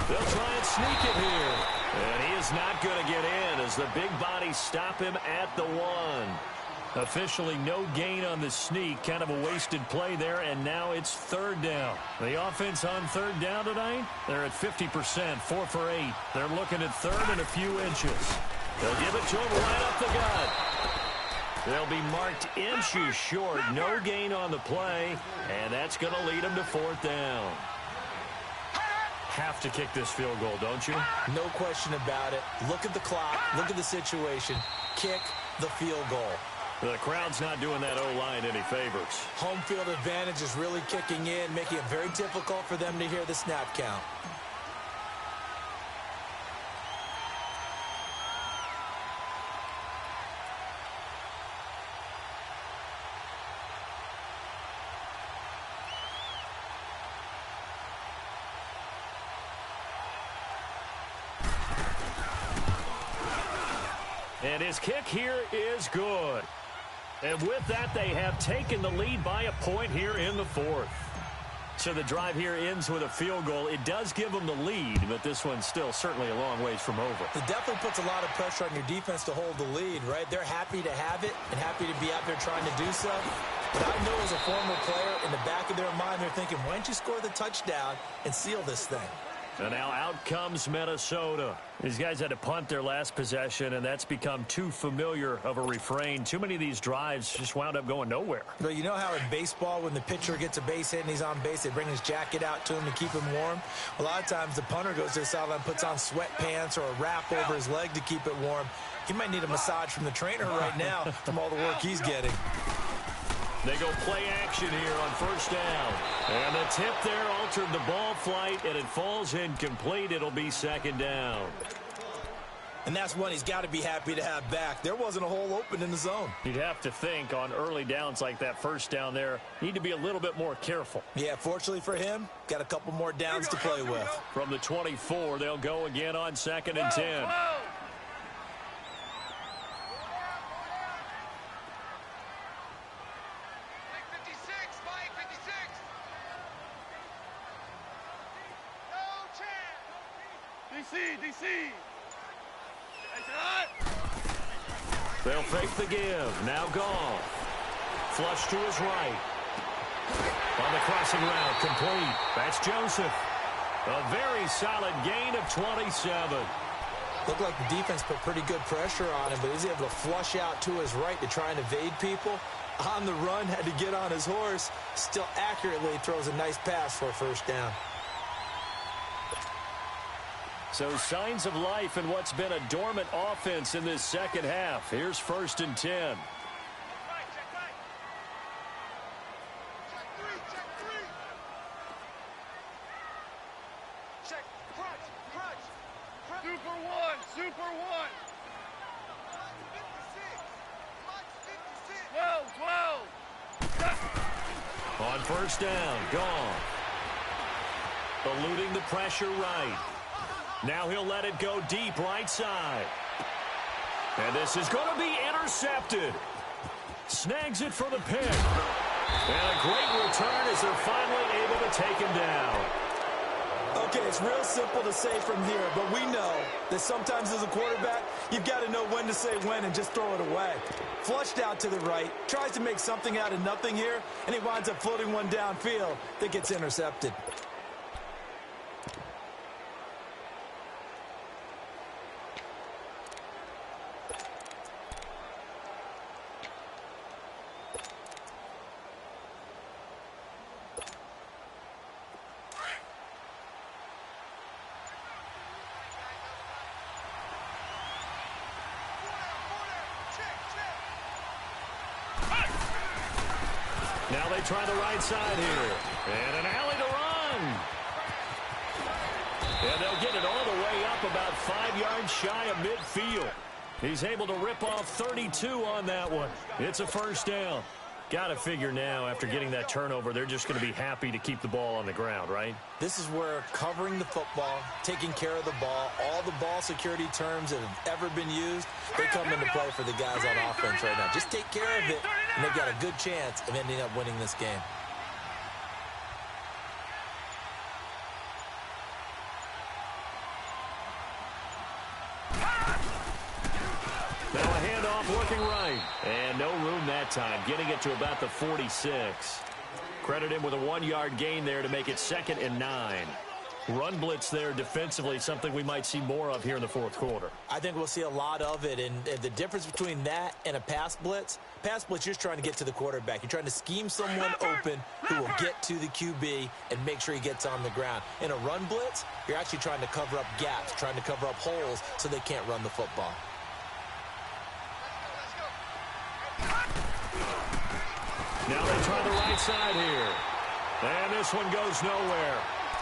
They'll try and sneak it here. And he is not going to get in as the big bodies stop him at the 1. Officially no gain on the sneak. Kind of a wasted play there, and now it's third down. The offense on third down tonight, they're at 50%, 4 for 8. They're looking at third and a few inches. They'll give it to him right up the gut. They'll be marked inches short. No gain on the play, and that's going to lead them to fourth down. Have to kick this field goal, don't you? No question about it. Look at the clock. Look at the situation. Kick the field goal. The crowd's not doing that O-line any favors. Home field advantage is really kicking in, making it very difficult for them to hear the snap count. And his kick here is good. And with that, they have taken the lead by a point here in the fourth. So the drive here ends with a field goal. It does give them the lead, but this one's still certainly a long ways from over. It definitely puts a lot of pressure on your defense to hold the lead, right? They're happy to have it and happy to be out there trying to do so. But I know as a former player, in the back of their mind, they're thinking, why don't you score the touchdown and seal this thing? And now out comes Minnesota. These guys had to punt their last possession, and that's become too familiar of a refrain. Too many of these drives just wound up going nowhere. But you know how in baseball, when the pitcher gets a base hit and he's on base, they bring his jacket out to him to keep him warm? A lot of times the punter goes to the sideline, puts on sweatpants or a wrap over his leg to keep it warm. He might need a massage from the trainer right now from all the work he's getting. They go play action here on first down. And the tip there altered the ball flight, and it falls incomplete. It'll be second down. And that's one he's got to be happy to have back. There wasn't a hole open in the zone. You'd have to think on early downs like that first down there, need to be a little bit more careful. Yeah, fortunately for him, got a couple more downs to play with. From the 24, they'll go again on second and 10. DC! They'll fake the give. Now Goff. Flush to his right. On the crossing route, complete. That's Joseph. A very solid gain of 27. Looked like the defense put pretty good pressure on him, but he's able to flush out to his right to try and evade people. On the run, had to get on his horse. Still accurately throws a nice pass for a first down. So signs of life in what's been a dormant offense in this second half. Here's first and 10. Super one. 12. On first down, gone. Eluding the pressure right. Now he'll let it go deep right side. And this is going to be intercepted. Snags it for the pick. And a great return as they're finally able to take him down. Okay, it's real simple to say from here, but we know that sometimes as a quarterback, you've got to know when to say when and just throw it away. Flushed out to the right, tries to make something out of nothing here, and he winds up floating one downfield that gets intercepted. Now they try the right side here. And an alley to run. And they'll get it all the way up about 5 yards shy of midfield. He's able to rip off 32 on that one. It's a first down. Got to figure now, after getting that turnover, they're just going to be happy to keep the ball on the ground, right? This is where covering the football, taking care of the ball, all the ball security terms that have ever been used, they come into play for the guys on offense right now. Just take care of it, and they've got a good chance of ending up winning this game. Now a handoff working right. And no room that time, getting it to about the 46. Credit him with a 1-yard gain there to make it 2nd and 9. Run blitz there defensively, something we might see more of here in the fourth quarter. I think we'll see a lot of it, and the difference between that and a pass blitz, you're just trying to get to the quarterback. You're trying to scheme someone open who will get to the QB and make sure he gets on the ground. In a run blitz, you're actually trying to cover up gaps, trying to cover up holes so they can't run the football. Now they try the right side here. And this one goes nowhere.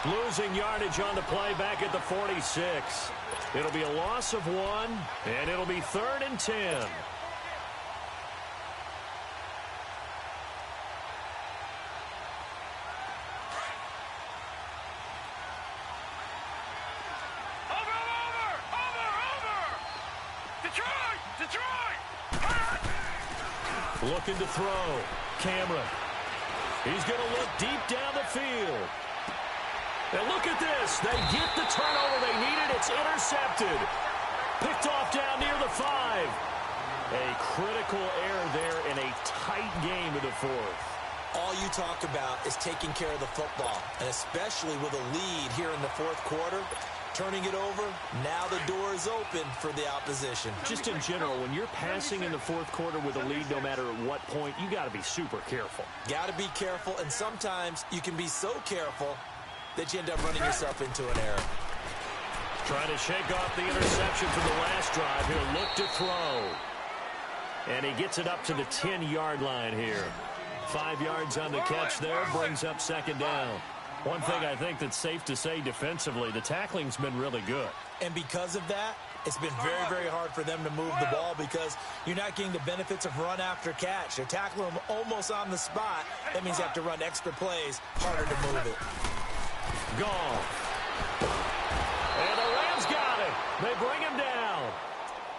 Losing yardage on the play back at the 46. It'll be a loss of 1, and it'll be 3rd and 10. Looking to throw. Cameron. He's going to look deep down the field. And look at this. They get the turnover they needed. It's intercepted. Picked off down near the 5. A critical error there in a tight game in the fourth. All you talk about is taking care of the football, and especially with a lead here in the fourth quarter. Turning it over, now the door is open for the opposition. Just in general, when you're passing in the fourth quarter with a lead, no matter at what point, you got to be super careful. Got to be careful, and sometimes you can be so careful that you end up running yourself into an error. Trying to shake off the interception from the last drive here. Look to throw. And he gets it up to the 10-yard line here. 5 yards on the catch there, brings up 2nd down. One thing I think that's safe to say defensively, the tackling's been really good. And because of that, it's been very, very hard for them to move the ball because you're not getting the benefits of run after catch. They're tackling them almost on the spot. That means you have to run extra plays, harder to move it. Gone. And the Rams got it. They bring him down.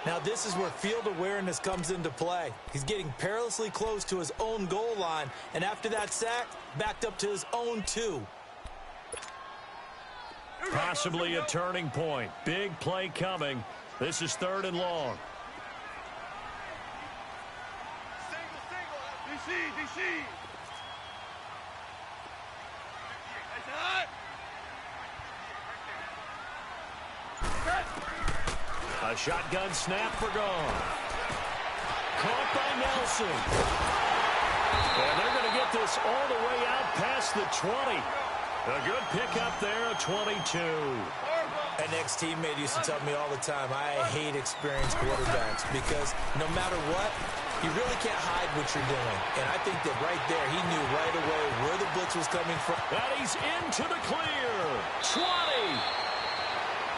Now this is where field awareness comes into play. He's getting perilously close to his own goal line, and after that sack, backed up to his own 2. Possibly a turning point. Big play coming. This is 3rd and long. DC. A shotgun snap for gone. Caught by Nelson. And they're going to get this all the way out past the 20. A good pickup there, a 22. An ex-teammate used to tell me all the time, I hate experienced quarterbacks because no matter what, you really can't hide what you're doing. And I think that right there, he knew right away where the blitz was coming from. And he's into the clear. 20.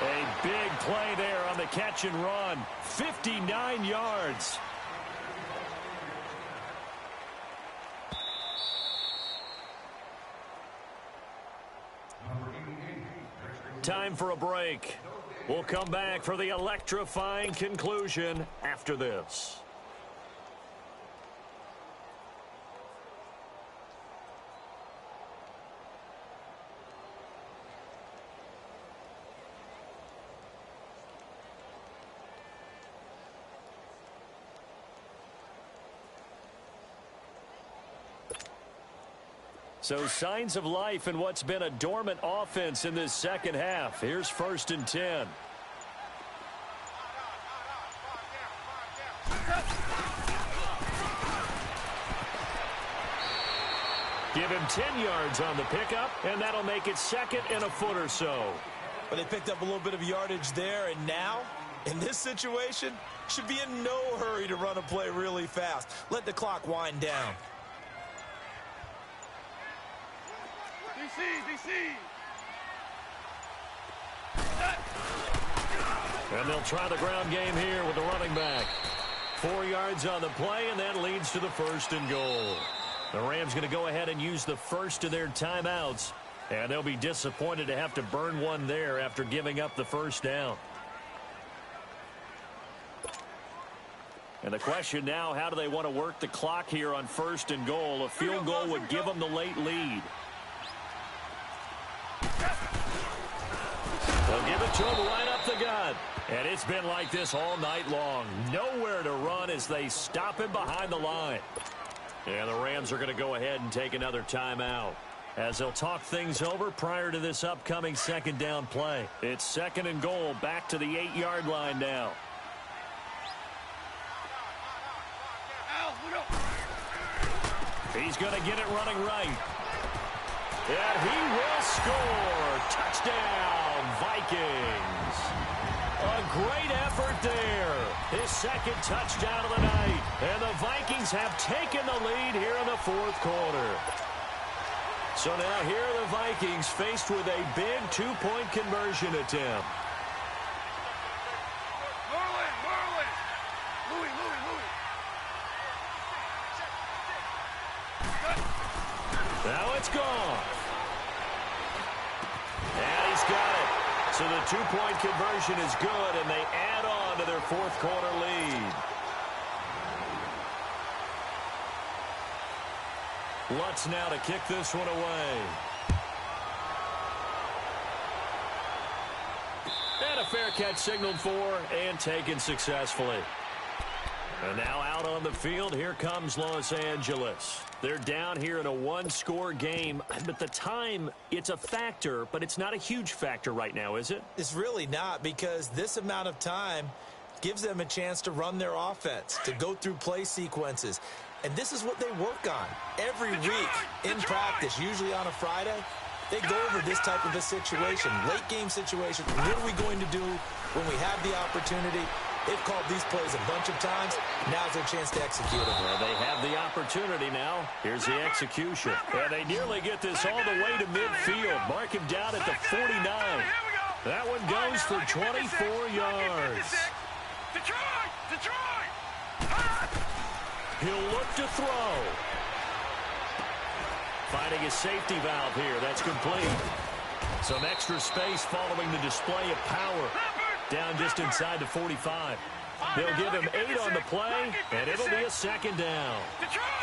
A big play there on the catch and run. 59 yards. Time for a break. We'll come back for the electrifying conclusion after this. So signs of life in what's been a dormant offense in this second half. Here's 1st and 10. Give him 10 yards on the pickup, and that'll make it 2nd and a foot or so. But they picked up a little bit of yardage there, and now, in this situation, should be in no hurry to run a play really fast. Let the clock wind down. DC. And they'll try the ground game here with the running back. 4 yards on the play, and that leads to the 1st and goal. The Rams going to go ahead and use the first of their timeouts, and they'll be disappointed to have to burn one there after giving up the 1st down. And the question now, how do they want to work the clock here on 1st and goal? A field goal would give them the late lead. They'll give it to him right up the gut. And it's been like this all night long. Nowhere to run as they stop him behind the line. And the Rams are going to go ahead and take another timeout as they'll talk things over prior to this upcoming 2nd down play. It's 2nd and goal, back to the 8-yard line now. He's going to get it running right. And he will score. Touchdown, Vikings. A great effort there. His 2nd touchdown of the night. And the Vikings have taken the lead here in the 4th quarter. So now here are the Vikings faced with a big 2-point conversion attempt. Merlin. Louis. Now it's gone. And he's got it. So the 2-point conversion is good, and they add on to their 4th quarter lead. Lutz now to kick this one away. And a fair catch signaled for and taken successfully. And now out on the field, here comes Los Angeles. They're down here in a 1-score game. But the time, it's a factor, but it's not a huge factor right now, is it? It's really not, because this amount of time gives them a chance to run their offense, to go through play sequences. And this is what they work on every week in practice, usually on a Friday. They go over this type of a situation, late game situation. What are we going to do when we have the opportunity? They've called these plays a bunch of times. Now's their chance to execute them. Well, they have the opportunity now. Here's the execution. And they nearly get this all the way to midfield. Mark him down at the 49. That one goes for 24 yards. Detroit! He'll look to throw. Finding a safety valve here. That's complete. Some extra space following the display of power. Down just inside the 45. They'll give him 8 on the play, and it'll be a 2nd down.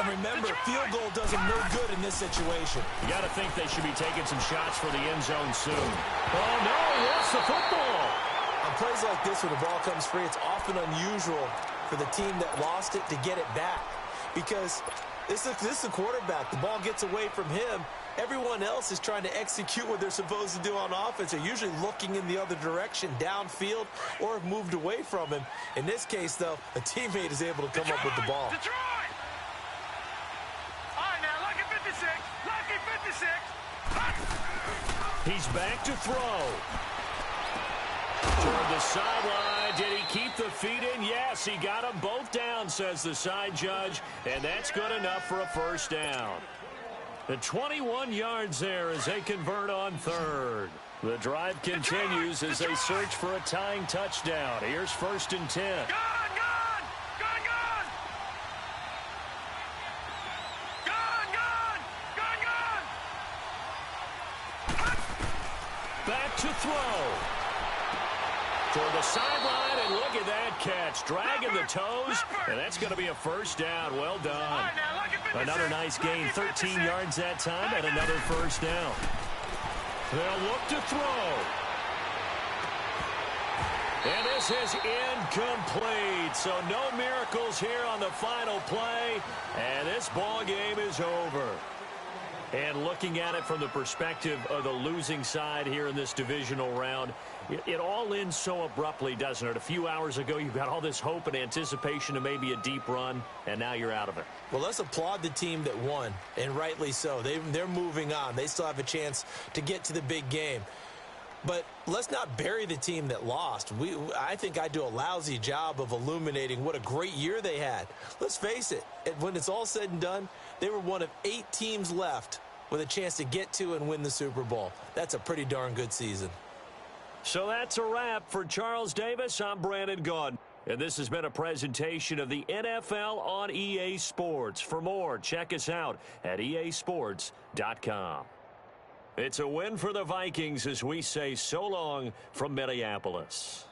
And remember, field goal does them no good in this situation. You got to think they should be taking some shots for the end zone soon. Oh, no, he lost the football. On plays like this, when the ball comes free, it's often unusual for the team that lost it to get it back. Because this is the quarterback. The ball gets away from him. Everyone else is trying to execute what they're supposed to do on offense. They're usually looking in the other direction, downfield, or have moved away from him. In this case, though, a teammate is able to come up with the ball. Detroit! All right, now, lucky 56. He's back to throw. Toward the sideline. Did he keep the feet in? Yes, he got them both down, says the side judge. And that's good enough for a 1st down. The 21 yards there as they convert on 3rd. The drive continues as they search for a tying touchdown. Here's 1st and 10. Gone! Back to throw. Toward the sideline, and look at that catch. Dragging the toes, and that's going to be a 1st down. Well done. Another nice gain, 13 yards that time, and another 1st down. They'll look to throw. And this is incomplete. So no miracles here on the final play, and this ball game is over. And looking at it from the perspective of the losing side here in this divisional round, it all ends so abruptly, doesn't it? A few hours ago, you've got all this hope and anticipation of maybe a deep run, and now you're out of it. Well, let's applaud the team that won, and rightly so. They're moving on. They still have a chance to get to the big game. But let's not bury the team that lost. I think I do a lousy job of illuminating what a great year they had. Let's face it, when it's all said and done, they were one of 8 teams left with a chance to get to and win the Super Bowl. That's a pretty darn good season. So that's a wrap for Charles Davis. I'm Brandon Gaudin. And this has been a presentation of the NFL on EA Sports. For more, check us out at easports.com. It's a win for the Vikings as we say so long from Minneapolis.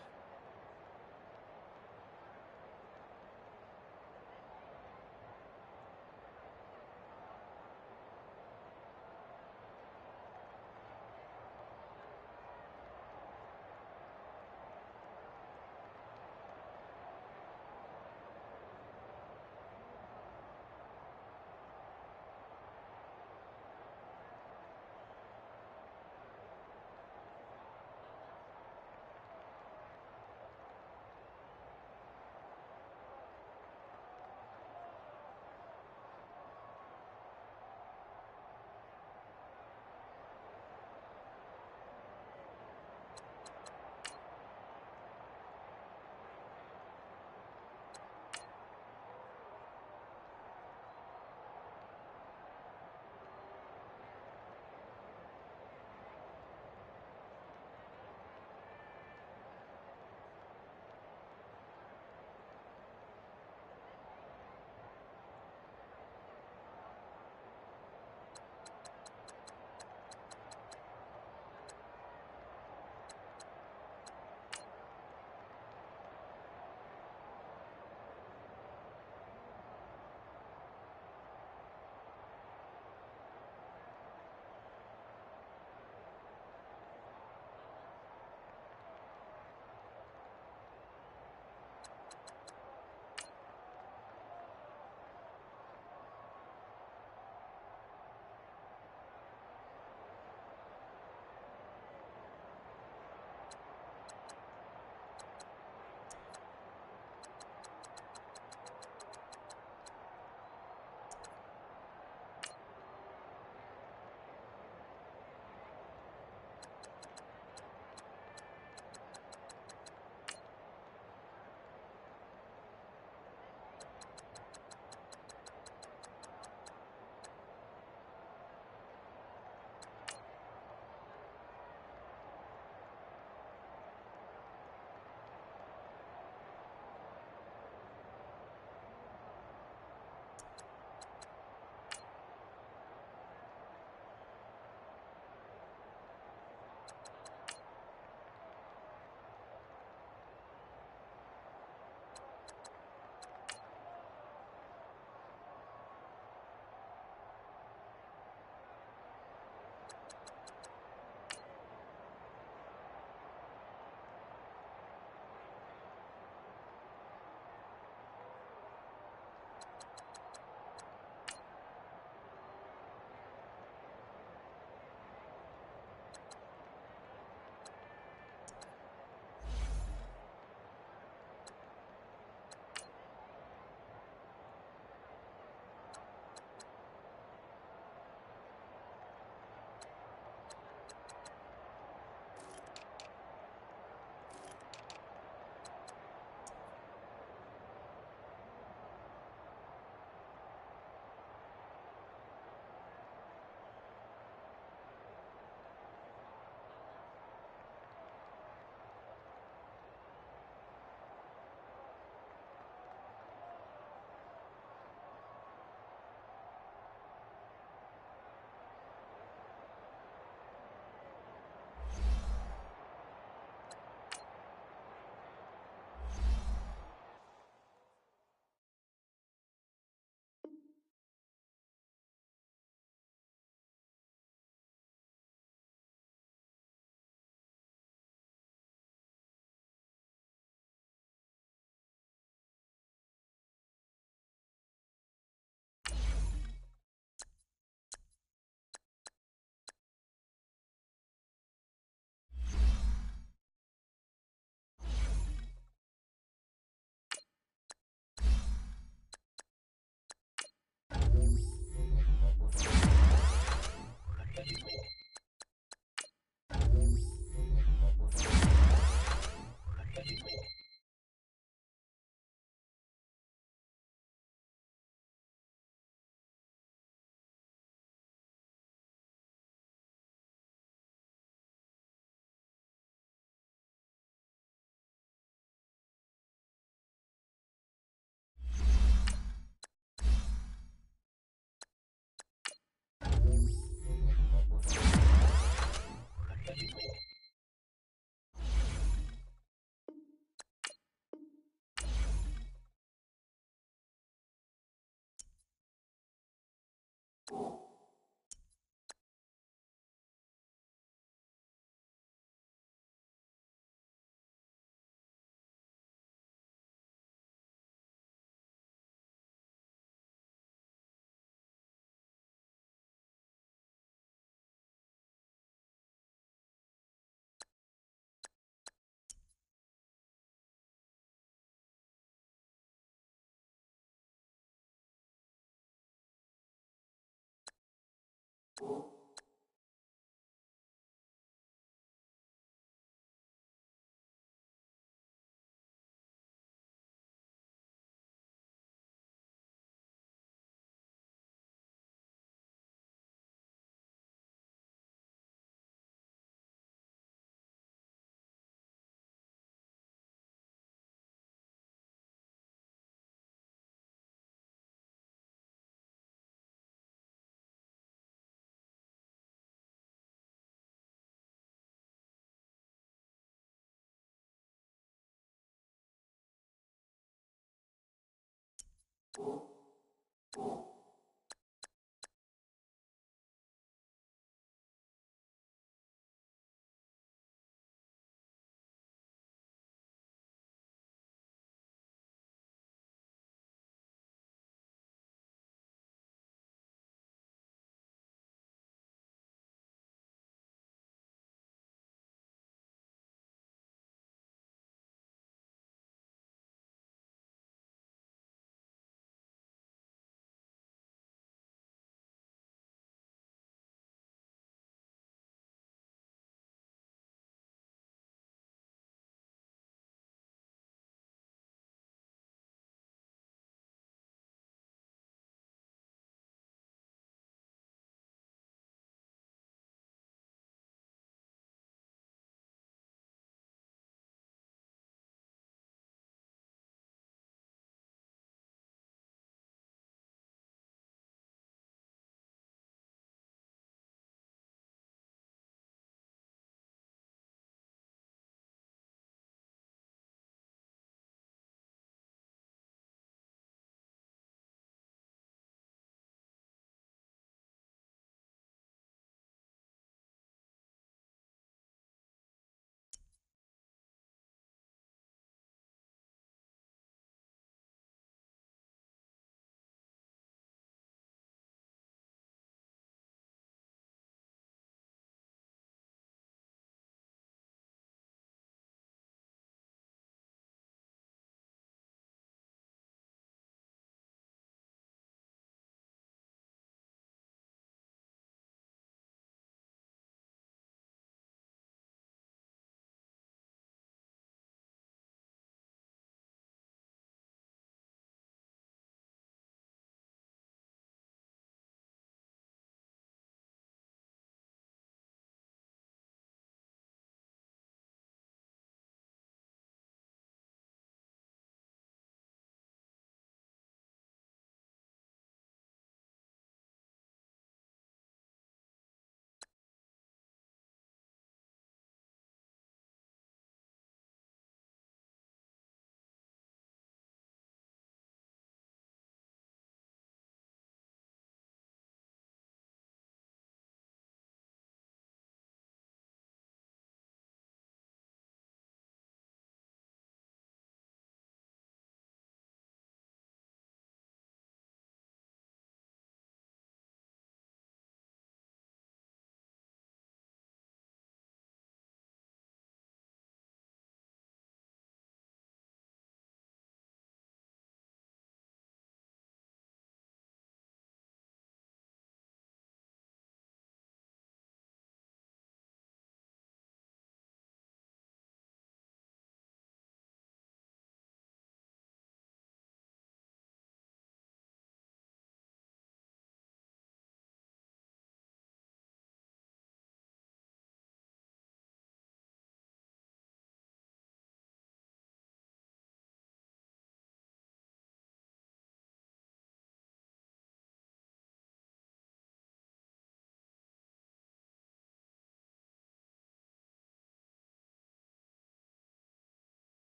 you